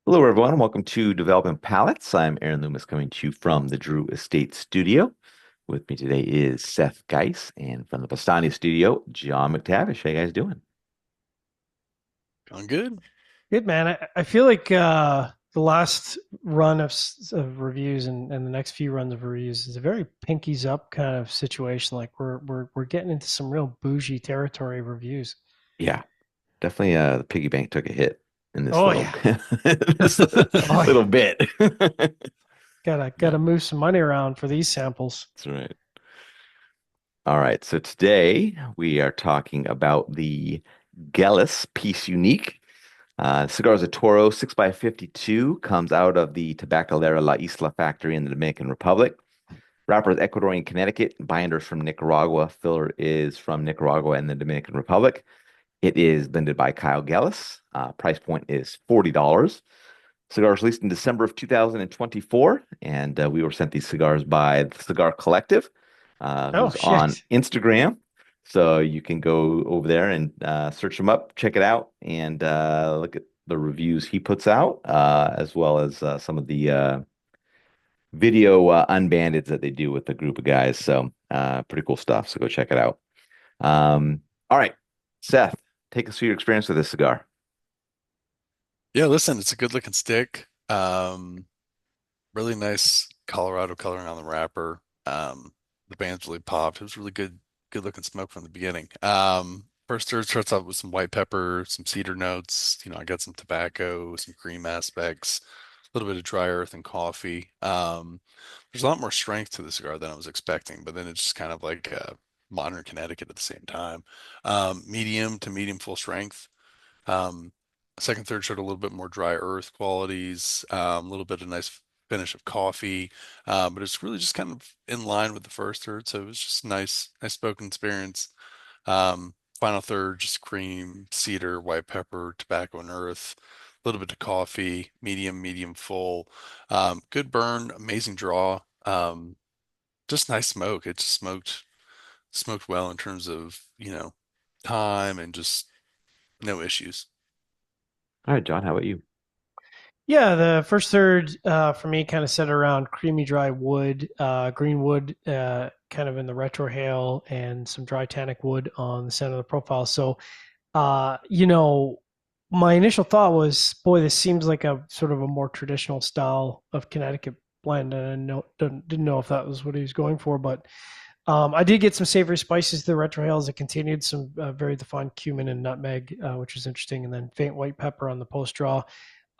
Hello, everyone. and Welcome to Developing Palettes. I'm Aaron Loomis coming to you from the Drew Estate Studio. With me today is Seth Geis, and from the Bastani Studio, John McTavish. How you guys doing? Going good. Good man. I feel like the last run of reviews and the next few runs of reviews is a very pinkies up kind of situation. Like we're getting into some real bougie territory of reviews. Yeah, definitely. The piggy bank took a hit in this Oh little yeah. this Oh yeah. little bit. Gotta Yeah, move some money around for these samples. that's right. All right. So today we are talking about the Gellis Piece Unique. Cigar is a Toro 6x52, comes out of the Tabacalera La Isla factory in the Dominican Republic. Wrapper is Ecuadorian, Connecticut. Binder is from Nicaragua. Filler is from Nicaragua and the Dominican Republic. It is blended by Kyle Gellis. Price point is $40. Cigar was released in December of 2024, and we were sent these cigars by the Cigar Collective, Oh who's on shit. Instagram. So you can go over there and search him up, check it out, and look at the reviews he puts out, as well as some of the video unbandeds that they do with a group of guys. So pretty cool stuff. So go check it out. All right, Seth, take us through your experience with this cigar. Yeah, listen, it's a good looking stick. Really nice Colorado coloring on the wrapper. The band's really popped. It was really good looking smoke from the beginning. First stir starts out with some white pepper, some cedar notes. I got some tobacco, some cream aspects, a little bit of dry earth and coffee. There's a lot more strength to the cigar than I was expecting, but then it's just kind of like modern Connecticut at the same time. Medium to medium full strength. Um, Second, third showed a little bit more dry earth qualities, a little bit of nice finish of coffee, but it's really just kind of in line with the first third. So it was just nice spoken experience. Final third, just cream, cedar, white pepper, tobacco, and earth. A little bit of coffee, medium full. Good burn, amazing draw. Just nice smoke. It just smoked well in terms of, time and just no issues. All right, John, how about you? Yeah, the first third for me kind of set around creamy dry wood, green wood, kind of in the retrohale, and some dry tannic wood on the center of the profile. So, uh, you know, my initial thought was, boy, this seems like a sort of a more traditional style of Connecticut blend, and didn't know if that was what he was going for, but I did get some savory spices to the retrohale as it continued, some very defined cumin and nutmeg, which was interesting, and then faint white pepper on the post draw.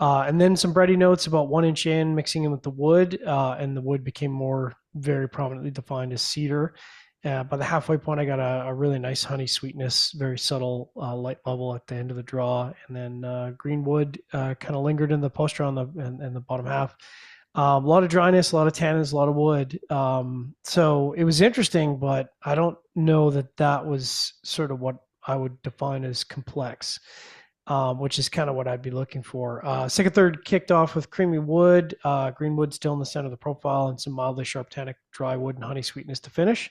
And then some bready notes about 1 inch in, mixing in with the wood, and the wood became more very prominently defined as cedar. By the halfway point, I got a really nice honey sweetness, very subtle light level at the end of the draw, and then green wood kind of lingered in the post draw in the bottom half. A lot of dryness, a lot of tannins, a lot of wood. So it was interesting, but I don't know that that was sort of what I would define as complex, which is kind of what I'd be looking for. Second, third kicked off with creamy wood, green wood still in the center of the profile, and some mildly sharp tannic dry wood and honey sweetness to finish.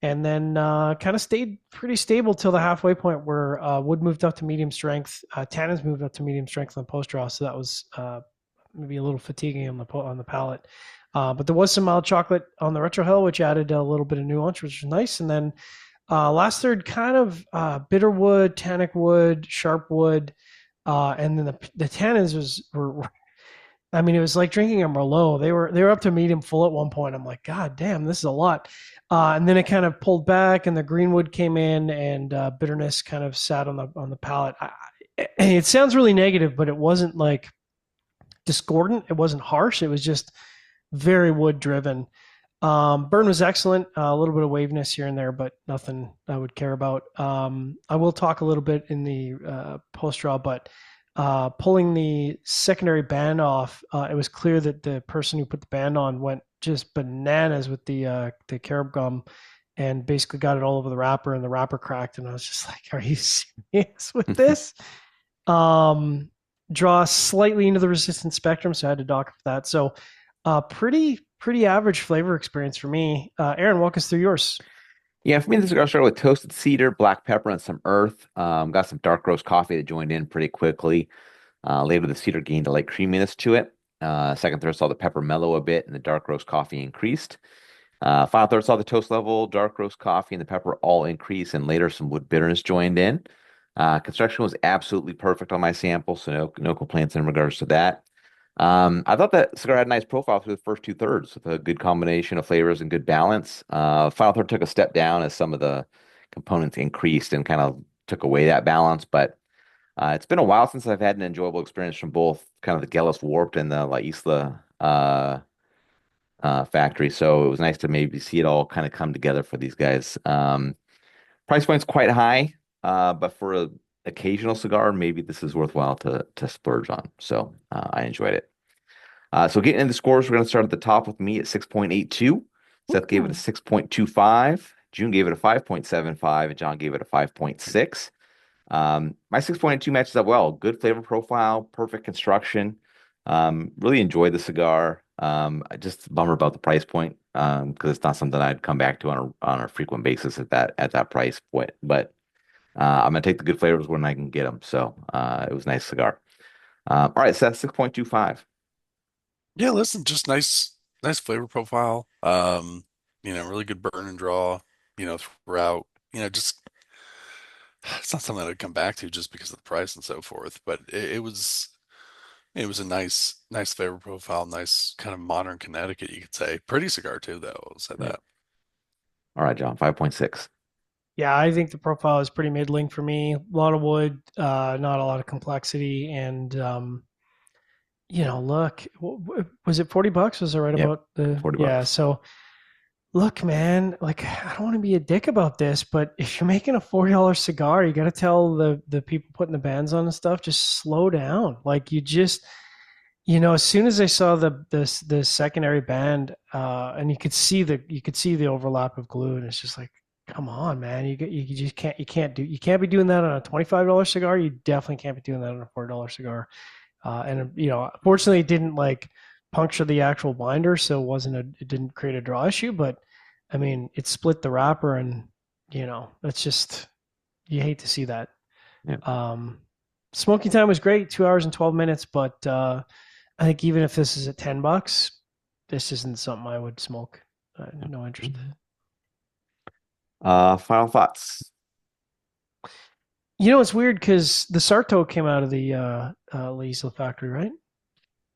And then kind of stayed pretty stable till the halfway point where wood moved up to medium strength, tannins moved up to medium strength on the post draw. So that was maybe a little fatiguing on the palate. But there was some mild chocolate on the retrohale, which added a little bit of nuance, which was nice. And then last third, kind of bitter wood, tannic wood, sharp wood, and then the tannins were. I mean, it was like drinking a Merlot. They were up to medium full at one point. I'm like, God damn, this is a lot. And then it kind of pulled back, and the greenwood came in, and bitterness kind of sat on the palate. It sounds really negative, but it wasn't like discordant. It wasn't harsh. It was just very wood driven. Burn was excellent. A little bit of waviness here and there, but nothing I would care about. I will talk a little bit in the post draw, but pulling the secondary band off, it was clear that the person who put the band on went just bananas with the carob gum and basically got it all over the wrapper, and the wrapper cracked. And I was just like, "Are you serious with this?" Um, Draw slightly into the resistance spectrum, so I had to dock for that. So, pretty average flavor experience for me. Aaron, walk us through yours. Yeah, for me, the cigar started with toasted cedar, black pepper, and some earth. Got some dark roast coffee that joined in pretty quickly. Later, the cedar gained a light creaminess to it. Second third saw the pepper mellow a bit, and the dark roast coffee increased. Final third saw the toast level, dark roast coffee, and the pepper all increase, and later some wood bitterness joined in. Construction was absolutely perfect on my sample, so no complaints in regards to that. I thought that cigar had a nice profile through the first two thirds with a good combination of flavors and good balance. Final third took a step down as some of the components increased and kind of took away that balance, but it's been a while since I've had an enjoyable experience from both kind of the Gellis Warped and the La Isla factory. So it was nice to maybe see it all kind of come together for these guys. Price point's quite high, but for an occasional cigar, maybe this is worthwhile to splurge on. So I enjoyed it. So getting into the scores, we're going to start at the top with me at 6.82. Seth gave it a 6.25. June gave it a 5.75, and John gave it a 5.6. My 6.2 matches up well. Good flavor profile, perfect construction. Really enjoyed the cigar. I just bummer about the price point because it's not something I'd come back to on a frequent basis at that price point. But I'm gonna take the good flavors when I can get them. So it was a nice cigar. All right, Seth, 6.25. Yeah, listen, just nice flavor profile. Really good burn and draw, throughout. Just it's not something I'd come back to just because of the price and so forth. But it was a nice flavor profile, nice kind of modern Connecticut, you could say. Pretty cigar too, though. I'll say Yeah. that. All right, John, 5.6. Yeah, I think the profile is pretty middling for me. A lot of wood, not a lot of complexity, and look, was it $40? Was I right Yep, about the? 40 Yeah, bucks. so look, man, like I don't want to be a dick about this, but if you're making a $40 cigar, you got to tell the people putting the bands on and stuff, just slow down. Like you just, as soon as I saw the secondary band, and you could see the overlap of glue, and it's just like, come on, man, you just can't be doing that on a $25 cigar. You definitely can't be doing that on a $40 cigar. And fortunately, it didn't like puncture the actual binder, so it didn't create a draw issue. But I mean, it split the wrapper, and that's just you hate to see that. Yeah, Um, Smoking time was great, 2 hours and 12 minutes. But I think even if this is at $10, this isn't something I would smoke. yeah. No interest. Final thoughts. It's weird because the Sarto came out of the Leesville factory, right?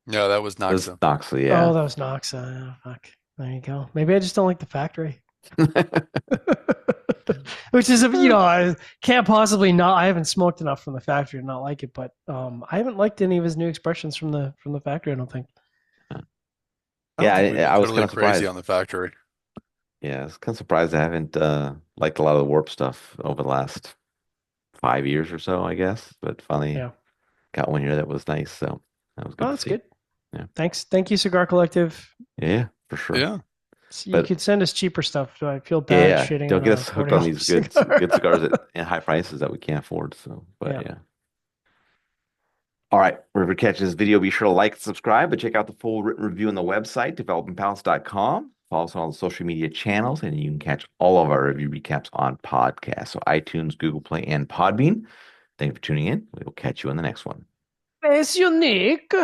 No, that was It was Noxa. Knoxley, Oh, yeah. that was Noxa. Oh, fuck. There you go. Maybe I just don't like the factory. Which is, I can't possibly not. I haven't smoked enough from the factory to not like it, but I haven't liked any of his new expressions from the factory. I don't think. I don't Yeah, think we'd be I was kind totally of crazy surprised. on the factory. Yeah, I was kind of surprised I haven't liked a lot of the Warp stuff over the last 5 years or so, I guess. But finally Yeah. got one here that was nice, so that was Oh, good to that's see. good. Yeah, Thank you, Cigar Collective. yeah, for sure. Yeah. You But could send us cheaper stuff. I feel yeah, bad yeah, shitting don't on get a us hooked on $40 these good cigar. good cigars at high prices that we can't afford. So, but Yeah. yeah. All right, wherever you catch this video, be sure to like and subscribe, but check out the full written review on the website, developingpalace.com. Follow us on all the social media channels, and you can catch all of our review recaps on podcasts. So iTunes, Google Play, and Podbean. Thank you for tuning in. We will catch you in the next one. It's unique.